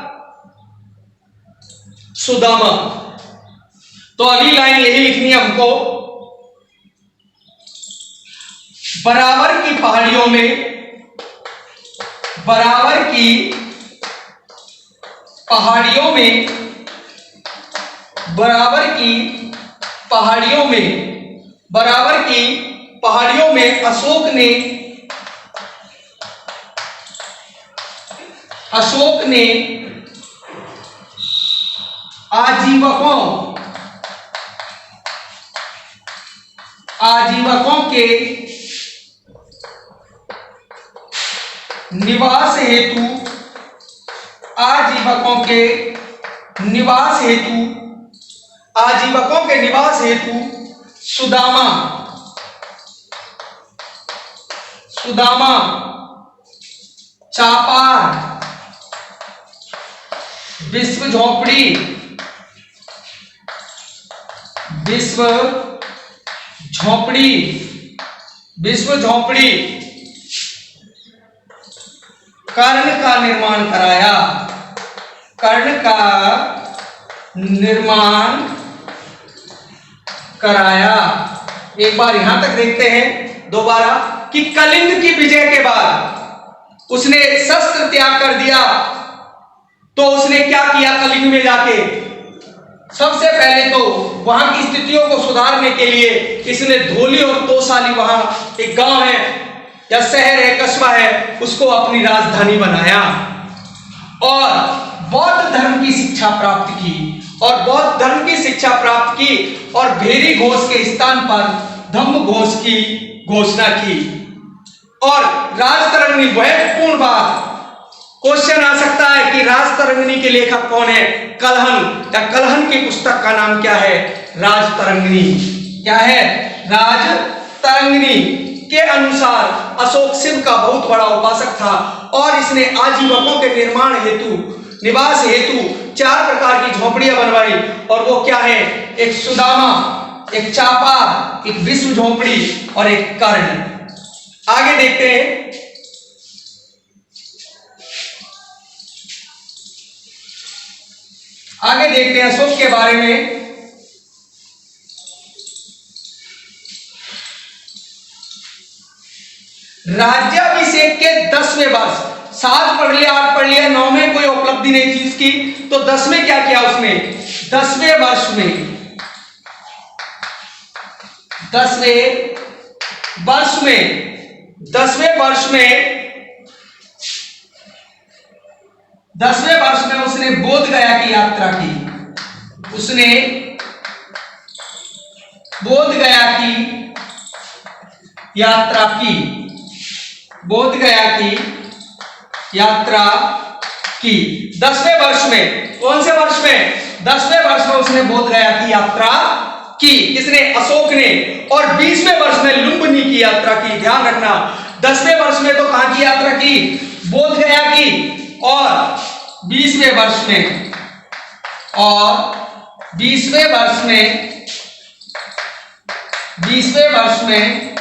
सुदामा। तो अगली लाइन यही लिखनी है हमको, बराबर की पहाड़ियों में, बराबर की पहाड़ियों में, बराबर की पहाड़ियों में, बराबर की पहाड़ियों में अशोक ने आजीविकों के निवास हेतु, आजीविकों के निवास हेतु सुदामा, चापार, विश्व झोपड़ी, कर्ण का निर्माण कराया, कर्ण का निर्माण कराया। एक बार यहां तक देखते हैं दोबारा कि कलिंग की विजय के बाद उसने शस्त्र त्याग कर दिया। तो उसने क्या किया? कलिंग में जाके सबसे पहले तो वहां की स्थितियों को सुधारने के लिए इसने धोली और तोसाली, वहां एक गांव है या शहर है, कस्बा है, उसको अपनी राजधानी बनाया और बौद्ध धर्म की शिक्षा प्राप्त की, और बौद्ध धर्म की शिक्षा प्राप्त की और भेरी घोष के स्थान पर धम्म घोष की घोषणा की। और राजतरंगिणी, महत्वपूर्ण बात, क्वेश्चन आ सकता है कि राजतरंगिणी के लेखक कौन है? कलहन, या कलहन की पुस्तक का नाम क्या है? राजतरंगिणी। क्या है? राजतरंगिणी के अनुसार अशोक शिव का बहुत बड़ा उपासक था और इसने आजीवकों के निर्माण हेतु, निवास हेतु 4 प्रकार की झोपड़ियां बनवाई। और वो क्या है? एक सुदामा, एक चापा, एक विश्व झोपड़ी और एक कर्ण। आगे देखते हैं। आगे देखते हैं अशोक के बारे में। राज्याभिषेक के 10वें वर्ष, 7 पढ़ लिया, 8 पढ़ लिया, 9 में कोई उपलब्धि नहीं थी इसकी, तो 10 में क्या किया उसने? 10वें वर्ष में, 10वें वर्ष में, 10वें वर्ष में, 10वें वर्ष में उसने बोध गया की यात्रा की। उसने बोध गया की यात्रा की, बोध गया की यात्रा की 10वें वर्ष में। कौन से वर्ष में? 10वें वर्ष में उसने बोध गया की यात्रा की। किसने? अशोक ने। और 20वें वर्ष में लुम्बिनी की यात्रा की। ध्यान रखना, 10वें वर्ष में तो कहां की यात्रा की? बोध गया की। और 20वें वर्ष में, और 20वें वर्ष में, 20वें वर्ष में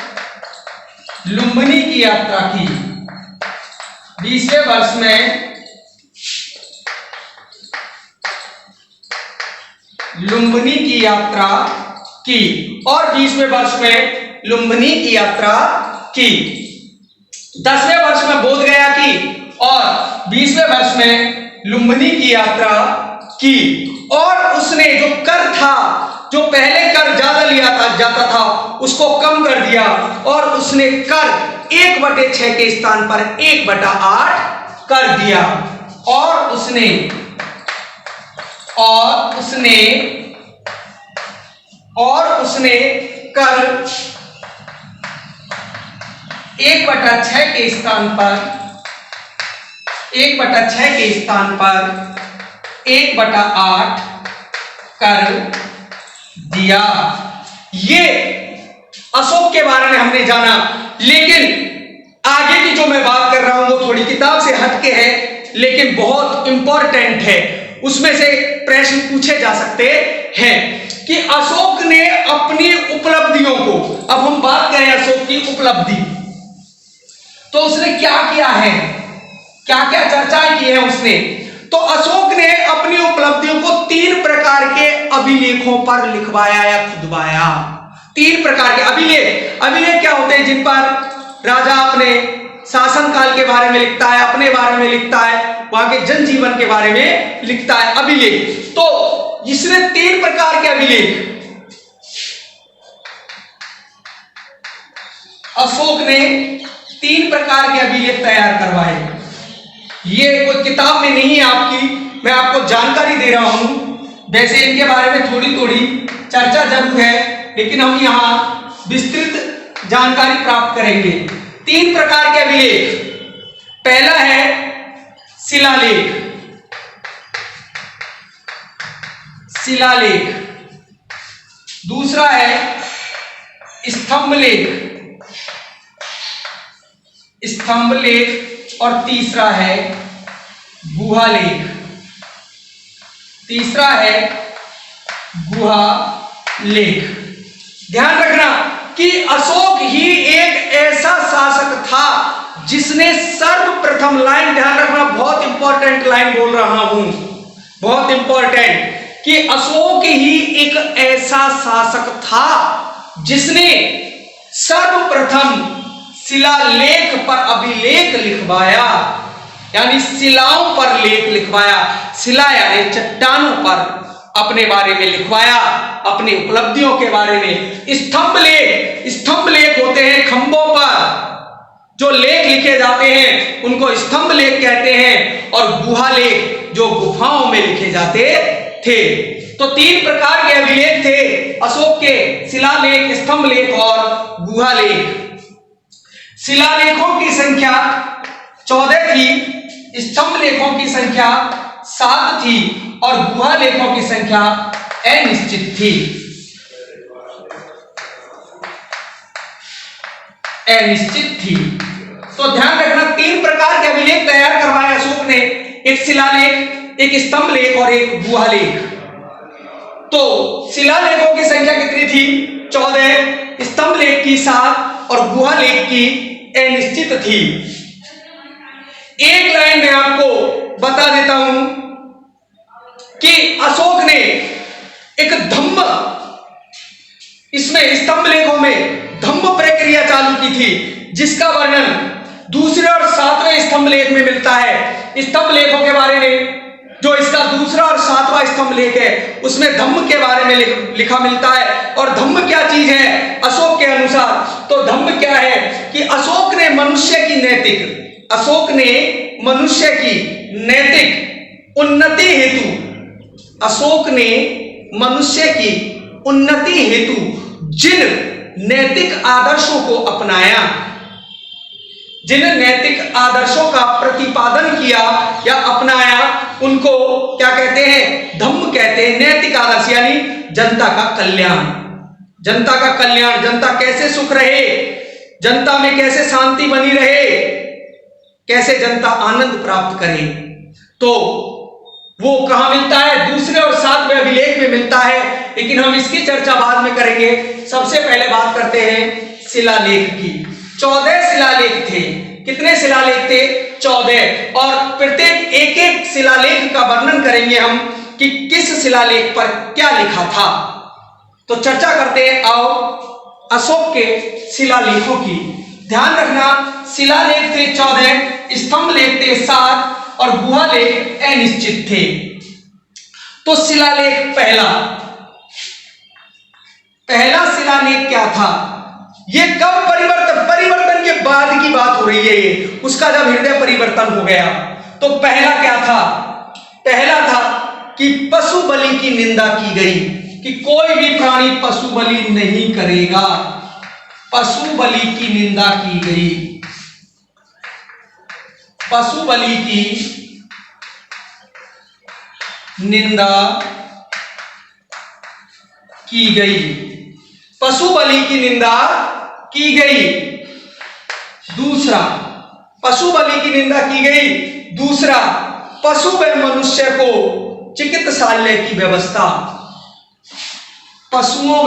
लुम्बिनी की यात्रा की। 20वें वर्ष में लुम्बिनी की यात्रा की और 20वें वर्ष में लुम्बिनी की यात्रा की। 10वें वर्ष में बोध गया की और 20वें वर्ष में लुम्बिनी की यात्रा की। और उसने जो कर था, जो पहले कर ज्यादा लिया था जाता था, उसको कम कर दिया और उसने कर 1/6 के स्थान पर 1/8 कर दिया। और उसने कर 1/6 के स्थान पर 1/8 कर दिया। ये अशोक के बारे में हमने जाना। लेकिन आगे की जो मैं बात कर रहा हूं वो थोड़ी किताब से हटके है, लेकिन बहुत इंपॉर्टेंट है। उसमें से प्रश्न पूछे जा सकते हैं कि अशोक ने अपनी उपलब्धियों को, अब हम बात करें अशोक की उपलब्धि, तो उसने क्या किया है, क्या क्या चर्चाएं की है उसने। तो अशोक ने अपनी उपलब्धियों को 3 प्रकार के अभिलेखों पर लिखवाया या खुदवाया। 3 प्रकार के अभिलेख। अभिलेख क्या होते हैं? जिन पर राजा अपने शासन काल के बारे में लिखता है, अपने बारे में लिखता है, वहां के जनजीवन के बारे में लिखता है, अभिलेख। तो इसने 3 प्रकार के अभिलेख, अशोक ने 3 प्रकार के अभिलेख तैयार करवाए। ये कोई किताब में नहीं है आपकी, मैं आपको जानकारी दे रहा हूं। वैसे इनके बारे में थोड़ी थोड़ी चर्चा जरूर है, लेकिन हम यहां विस्तृत जानकारी प्राप्त करेंगे। 3 प्रकार के अभिलेख। पहला है शिलालेख, शिलालेख। दूसरा है स्तंभलेख, स्तंभलेख। और तीसरा है गुहालेख, तीसरा है गुहालेख। ध्यान रखना कि अशोक ही एक ऐसा शासक था जिसने सर्वप्रथम, लाइन ध्यान रखना, बहुत इंपॉर्टेंट लाइन बोल रहा हूं, बहुत इंपॉर्टेंट, कि अशोक ही एक ऐसा शासक था जिसने सर्वप्रथम शिलालेख पर अभिलेख लिखवाया, यानी शिलाओं पर लेख लिखवाया। शिला यानी चट्टानों पर अपने बारे में लिखवाया, अपनी उपलब्धियों के बारे में। स्तंभलेख, स्तंभलेख होते हैं खंभों पर जो लेख लिखे जाते हैं, उनको स्तंभलेख कहते हैं। और गुहालेख जो गुफाओं में लिखे जाते थे। तो 3 प्रकार के अभिलेख थे अशोक के, शिलालेख, स्तंभलेख और गुहालेख। शिलालेखों की संख्या 14 थी, स्तंभ लेखों की संख्या 7 थी और गुहा लेखों की संख्या अनिश्चित थी। अनिश्चित थी। तो ध्यान रखना, 3 प्रकार के अभिलेख तैयार करवाए अशोक ने, एक शिलालेख, एक स्तंभ लेख और एक गुहा लेख। तो शिलालेखों की संख्या कितनी थी? 14, स्तंभ लेख की 7 और गुहा लेख की अनिश्चित थी। एक लाइन में आपको बता देता हूं कि अशोक ने एक धम्म, इसमें स्तंभ लेखों में धम्म प्रक्रिया चालू की थी, जिसका वर्णन दूसरे और 7वें स्तंभ लेख में मिलता है। स्तंभ लेखों के बारे में, जो इसका दूसरा और 7वां स्तंभ लेख है, उसमें धम्म के बारे में लिखा मिलता है। और धम्म क्या चीज है अशोक के अनुसार? तो धम्म क्या है कि अशोक ने मनुष्य की नैतिक उन्नति हेतु जिन नैतिक आदर्शों को अपनाया, जिन नैतिक आदर्शों का प्रतिपादन किया या अपनाया, उनको क्या कहते हैं? धम्म कहते हैं। नैतिक आदर्श यानी जनता का कल्याण, जनता कैसे सुख रहे, जनता में कैसे शांति बनी रहे, कैसे जनता आनंद प्राप्त करे। तो वो कहां मिलता है? दूसरे और 7वें अभिलेख में मिलता है, लेकिन हम इसकी चर्चा बाद में करेंगे। सबसे पहले बात करते हैं शिलालेख की। 14 शिलालेख थे। कितने शिलालेख थे? 14। और प्रत्येक एक शिलालेख का वर्णन करेंगे हम कि किस शिलालेख पर क्या लिखा था। तो चर्चा करते हैं, आओ, अशोक के शिलालेखों की। ध्यान रखना, शिलालेख थे 14, स्तंभ लेख थे 7 और गुहा लेख अनिश्चित थे। तो शिलालेख पहला शिलालेख क्या था? ये कब परिवर्तन के बाद की बात हो रही है, ये उसका जब हृदय परिवर्तन हो गया। तो पहला क्या था? पहला था कि पशु बलि की निंदा की गई, कि कोई भी प्राणी पशु बलि नहीं करेगा। पशु बलि की निंदा की गई, पशु बलि की निंदा की गई, पशु बलि की निंदा की गई। दूसरा, पशु बलि की निंदा की गई। दूसरा, पशु व मनुष्य को चिकित्सालय की व्यवस्था, पशुओं व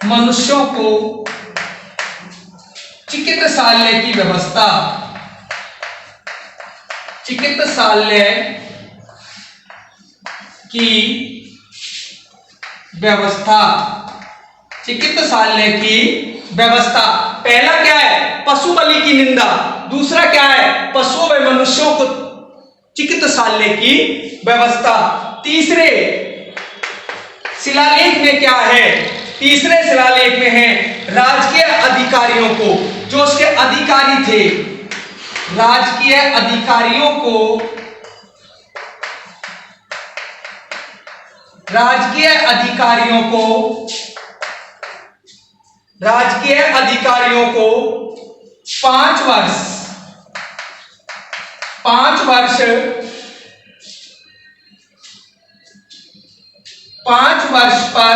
मनुष्यों को चिकित्सालय की व्यवस्था, चिकित्सालय की व्यवस्था, चिकित्सालय की व्यवस्था। पहला क्या है? पशु बलि की निंदा। दूसरा क्या है? पशुओं व मनुष्यों को चिकित्सालय की व्यवस्था। तीसरे शिलालेख में क्या है? तीसरे शिलालेख में है राजकीय अधिकारियों को, जो उसके अधिकारी थे, राजकीय अधिकारियों को 5 वर्ष पर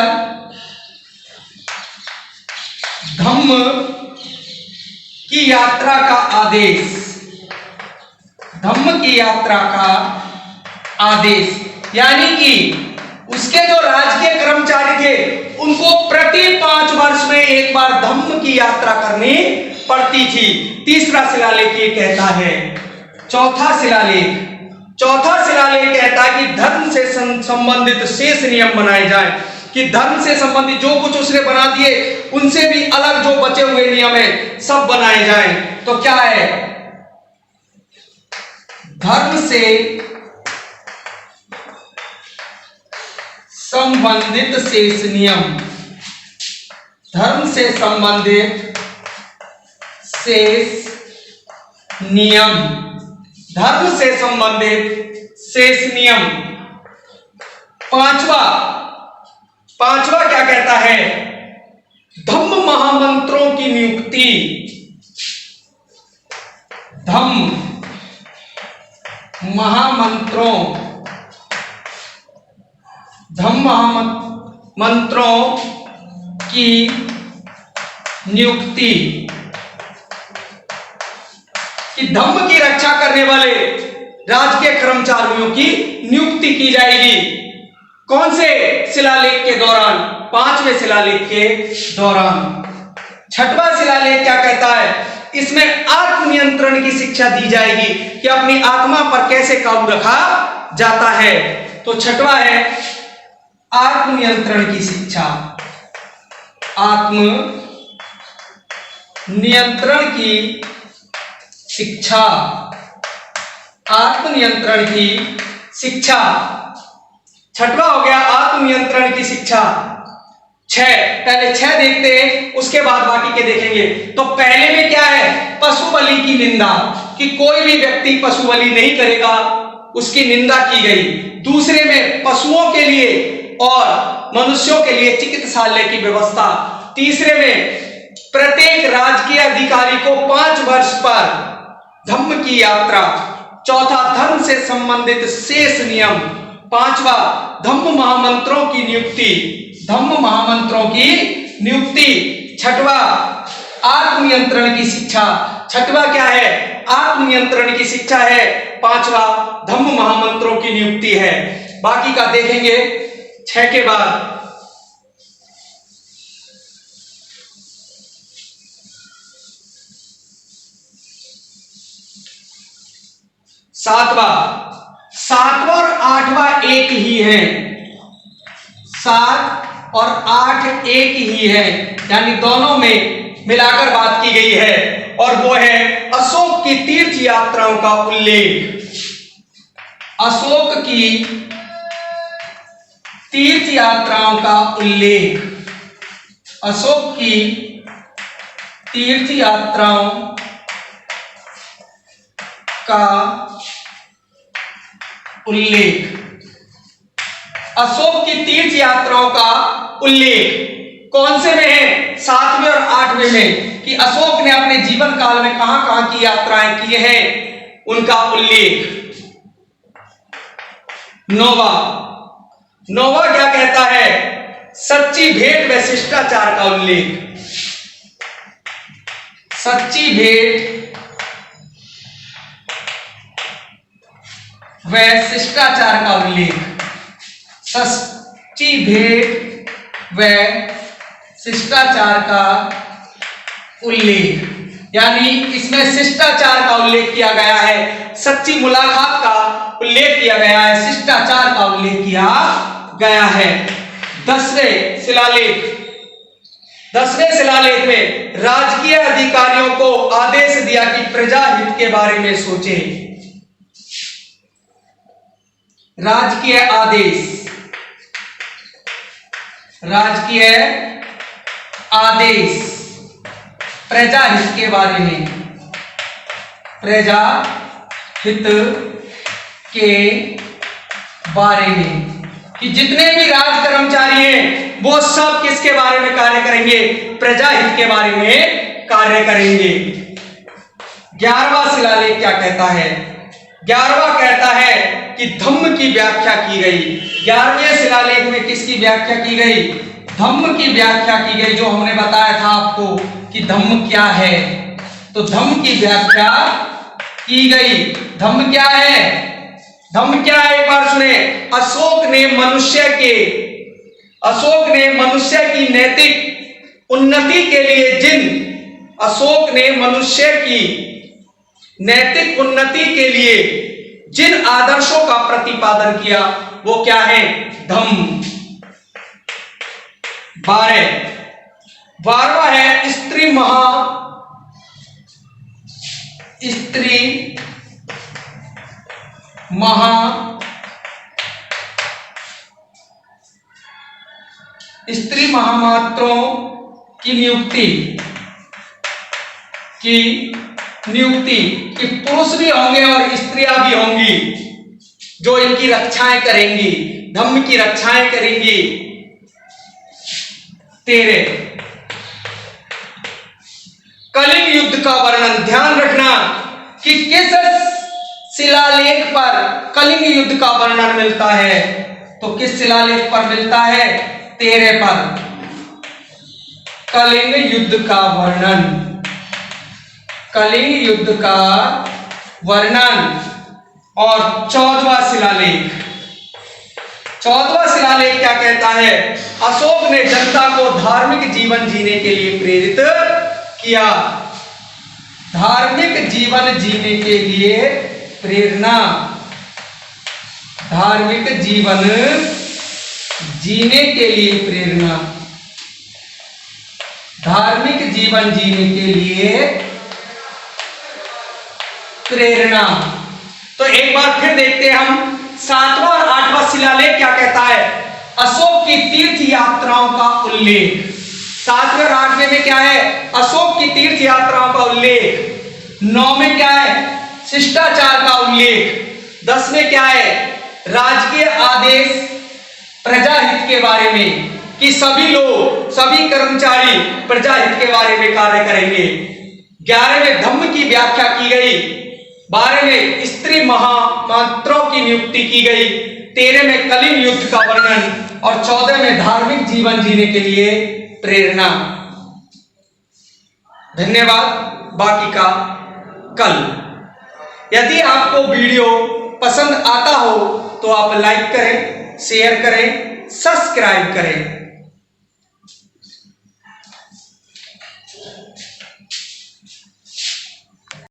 धम्म की यात्रा का आदेश, धम्म की यात्रा का आदेश, यानी कि उसके जो राजकीय कर्मचारी थे, उनको प्रति 5 वर्ष में एक बार धम्म की यात्रा करनी पड़ती थी। तीसरा शिलालेख ये कहता है। चौथा शिलालेख कहता है कि धर्म से संबंधित शेष नियम बनाए जाएं, कि धर्म से संबंधित जो कुछ उसने बना दिए, उनसे भी अलग जो बचे हुए नियम है, सब बनाए जाएं। तो क्या है? धर्म से संबंधित शेष नियम, धर्म से संबंधित शेष नियम, धर्म से संबंधित शेष नियम। पांचवा क्या कहता है? धम्म महामंत्रों की नियुक्ति। धम्म महामंत्रों की नियुक्ति, कि धम्म की रक्षा करने वाले राजकीय कर्मचारियों की नियुक्ति की जाएगी। कौन से शिलालेख के दौरान? 5वें शिलालेख के दौरान। 6वां शिलालेख क्या कहता है? इसमें आत्मनियंत्रण की शिक्षा दी जाएगी कि अपनी आत्मा पर कैसे काबू रखा जाता है। तो 6वां है आत्मनियंत्रण की शिक्षा। आत्मनियंत्रण की शिक्षा, आत्मनियंत्रण की शिक्षा। 6वां हो गया आत्मनियंत्रण की शिक्षा। 6, पहले 6 देखते हैं, उसके बाद बाकी के देखेंगे। तो पहले में क्या है? पशु बलि की निंदा, कि कोई भी व्यक्ति पशु बलि नहीं करेगा, उसकी निंदा की गई। दूसरे में पशुओं के लिए और मनुष्यों के लिए चिकित्सालय की व्यवस्था। तीसरे में प्रत्येक राजकीय अधिकारी को 5 वर्ष पर धम्म की यात्रा। चौथा धर्म से संबंधित शेष नियम। 5वां धम्म महामंत्रों की नियुक्ति, धम्म महामंत्रों की नियुक्ति। 6वां आत्मनियंत्रण की शिक्षा। 6वां क्या है? आत्मनियंत्रण की शिक्षा है। 5वां धम्म महामंत्रों की नियुक्ति है। बाकी का देखेंगे 6 के बाद। सातवां और 8वां एक ही है। 7 और 8 एक ही है, यानी दोनों में मिलाकर बात की गई है। और वो है अशोक की तीर्थ यात्राओं का उल्लेख। अशोक की तीर्थ यात्राओं का उल्लेख। अशोक की तीर्थ यात्राओं का उल्लेख। अशोक की तीर्थ यात्राओं का उल्लेख कौन से में है? 7वें और 8वें में, कि अशोक ने अपने जीवन काल में कहां कहां की यात्राएं की हैं, उनका उल्लेख। 9वां क्या कहता है? सच्ची भेंट व शिष्टाचार का उल्लेख। सच्ची भेंट व शिष्टाचार का उल्लेख। सच्ची भेंट व शिष्टाचार का उल्लेख, यानी इसमें शिष्टाचार का उल्लेख किया गया है। सच्ची मुलाकात का उल्लेख किया गया है, शिष्टाचार का उल्लेख किया गया है। 10वें शिलालेख में राजकीय अधिकारियों को आदेश दिया कि प्रजा हित के बारे में सोचें। राजकीय आदेश प्रजा हित के बारे में, प्रजा हित के बारे में, कि जितने भी राज कर्मचारी हैं वो सब किसके बारे में कार्य करेंगे? प्रजा हित के बारे में कार्य करेंगे। 11वां शिलालेख क्या कहता है? 11वां कहता है कि धम्म की व्याख्या की गई। 11वें शिलालेख में किसकी व्याख्या की गई? धम्म की व्याख्या की गई, जो हमने बताया था आपको कि धम्म क्या है। तो धम्म की व्याख्या की गई। धम्म क्या है? धम्म क्या है? एक बार सुने। अशोक ने मनुष्य की नैतिक उन्नति के लिए अशोक ने मनुष्य की नैतिक उन्नति के लिए जिन आदर्शों का प्रतिपादन किया वो क्या है? धम्म। 12वां है स्त्री महामात्रों की नियुक्ति कि पुरुष भी होंगे और स्त्रियां भी होंगी। जो इनकी रक्षाएं करेंगी, धम्म की रक्षाएं करेंगी। 13 कलिंग युद्ध का वर्णन। ध्यान रखना कि किस शिलालेख पर कलिंग युद्ध का वर्णन मिलता है, तो किस शिलालेख पर मिलता है? 13 पर कलिंग युद्ध का वर्णन, कलिंग युद्ध का वर्णन। और 14वां शिलालेख, 14वां शिलालेख क्या कहता है? अशोक ने जनता को धार्मिक जीवन जीने के लिए प्रेरित किया। धार्मिक जीवन जीने के लिए प्रेरणा, धार्मिक जीवन जीने के लिए प्रेरणा, धार्मिक जीवन जीने के लिए प्रेरणा। तो एक बार फिर देखते हैं हम 7वां और 8वां शिलालेख क्या कहता है? अशोक की तीर्थ यात्राओं का उल्लेख। 7वें और 8वें में क्या है? अशोक की तीर्थ यात्राओं का उल्लेख। 9 में क्या है? शिष्टाचार का उल्लेख। 10 में क्या है? राजकीय आदेश प्रजाहित के बारे में, कि सभी लोग, सभी कर्मचारी प्रजाहित के बारे में कार्य करेंगे। 11 में धम्म की व्याख्या की गई। 12 में स्त्री महामात्रों की नियुक्ति की गई। 13 में कलिंग युद्ध का वर्णन और 14 में धार्मिक जीवन जीने के लिए प्रेरणा। धन्यवाद। बाकी का कल। यदि आपको वीडियो पसंद आता हो तो आप लाइक करें, शेयर करें, सब्सक्राइब करें।